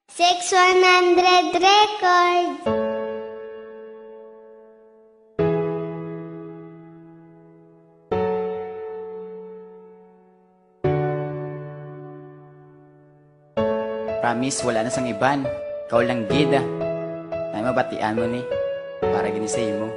6 100 Records. Promise, wala na sang iban. Ikaw lang gida. Ay mabatian mo ni para ginisay mo.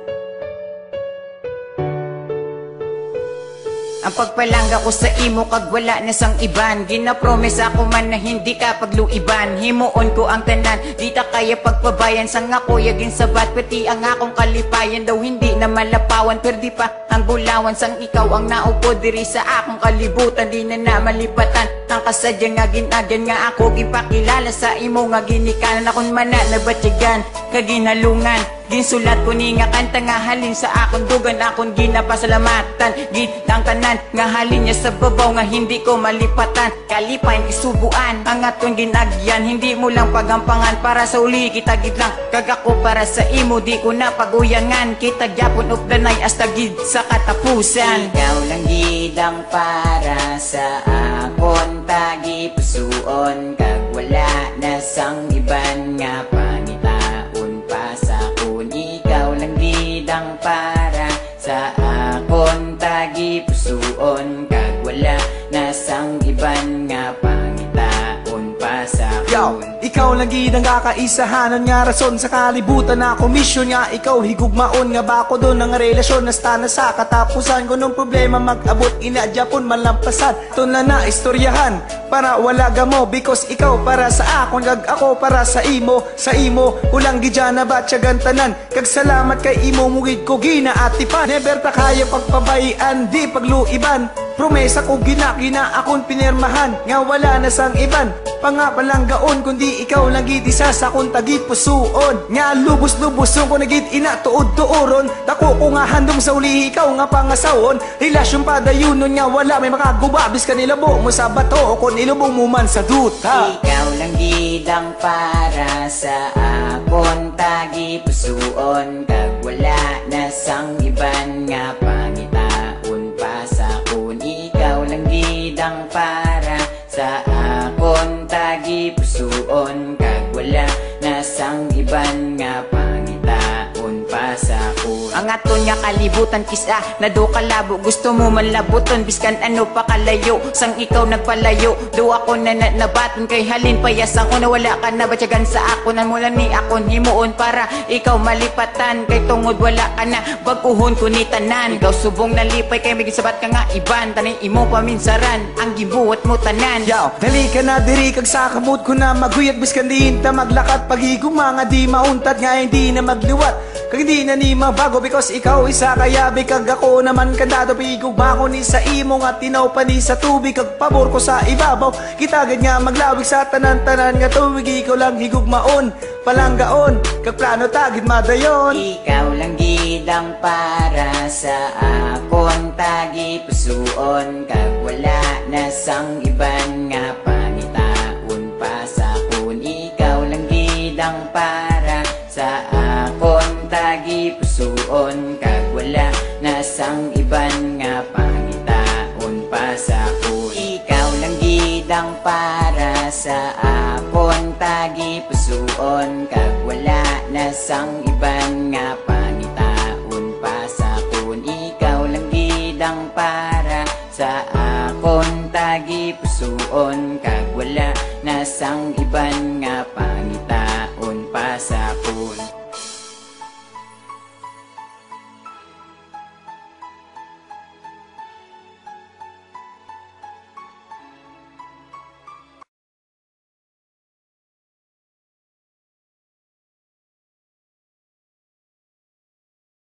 Ang pagpalangga ko sa imo kag wala na sang iban. Ginapromise ako man na hindi ka pagluiban. Himuon ko ang tanan, di ta kaya pagpabayan. Sang ako yagin sabat, pati ang akong kalipayan. Daw hindi na malapawan, perdi pa ang bulawan. Sang ikaw ang naupo diri sa akong kalibutan. Di na malipatan ang kasadyang nga ginagyan. Nga ako gipakilala sa imo nga ginikanan. Akong mana nabatyagan, kaginalungan. Ginsulat ko ni nga kanta nga halin sa akong dugan. Akong ginapasalamatan, gitang tanan nga halin niya sa babaw nga hindi ko malipatan. Kalipayan isubuan ang atong ginagyan. Hindi mo lang pagampangan para sa uli kita gid lang. Kag ako para sa imo di ko na paguyangan. Kita gyapon og danay hasta gid sa katapusan. Ikaw lang gid ang para sa akon tagi pusuon. Kag wala na sang iban nga pangitaon pa sa akon. Ikaw lang gid ang para sa akon tagi pusuon. Kag wala na sang iban nga pangitaon pa sa akon. Yo, ikaw lang gid ang kakaisahanan nga rason sa kalibutan na komisyon nga ikaw higugmaon nga bako doon ang relasyon na na sa katapusan. Kung nung problema mag-abot ina Japon malampasan tun na istoryahan para wala gamo because ikaw para sa akon kag ako para sa imo ulang gidya na batyagan tanan kag salamat kay imo mugid ko ginaatipan. Never ta kaya pagpabayan di pagluiban. Promesa ko gina akon pinirmahan nga wala na sang iban. Pangapalang kundi ikaw lang gid isa sa akong tagi pusuon. Nga lubos-luboson ko nagid ina tuod-tuoron. Dako ko nga handom sa uli ikaw nga pangasawon. Relasyon padayunon nga wala may makagubabis ka nilabo mo sa bato o kung nilubong mo man sa duta. Ikaw lang gid ang para sa akon tagi pusuon. Kag wala na sang iban nga pangitaon pa sa akon. Ikaw lang gid ang para sa akon tagi pusuon. Kag wala na sang iban nga pangitaon pa sa akon. Ang aton nga kalibutan kisa na do kalabo. Gusto mo man labuton biskan ano pa kalayo. Sang ikaw nagpalayo do ako na nabaton. Kay halin payasang una wala ka na batyagan sa akon. Ang mula ni akon himuon para ikaw malipatan. Kay tungod wala ka na baguhon ko ni tanan. Ikaw subong nalipay kay may gisabat ka nga iban. Tanay imo paminsaran ang gibuhat mo tanan. Yaw, dali ka na diri kag sa kamot ko na maguyat biskan diin ta maglakat. Pagigong mga di mauntat nga hindi na magliwat. Kag hindi na ni mabago because ikaw isa kayabi. Kag ako naman kandado pigog bako ni sa imo nga tinaw pa ni sa tubig. Kag pabor ko sa ibabaw kita gid nga maglawig sa tanan-tanan nga tuwig. Ikaw lang higugmaon palanggaon kag plano tagid madayon. Ikaw lang gid ang para sa akon tagi pusuon. Kag wala na sang iban nga pangitaon pa sa akon. Ikaw lang gid ang para sa akon tagi pusuon. Kag wala na sang iban nga pangitaon pa sa akon. Ikaw lang gid ang para sa akon tagi pusuon. Kag wala na sang iban nga pangitaon pa sa akon. Ikaw lang gid ang para sa akon tagi pusuon. Kag wala na sang iban nga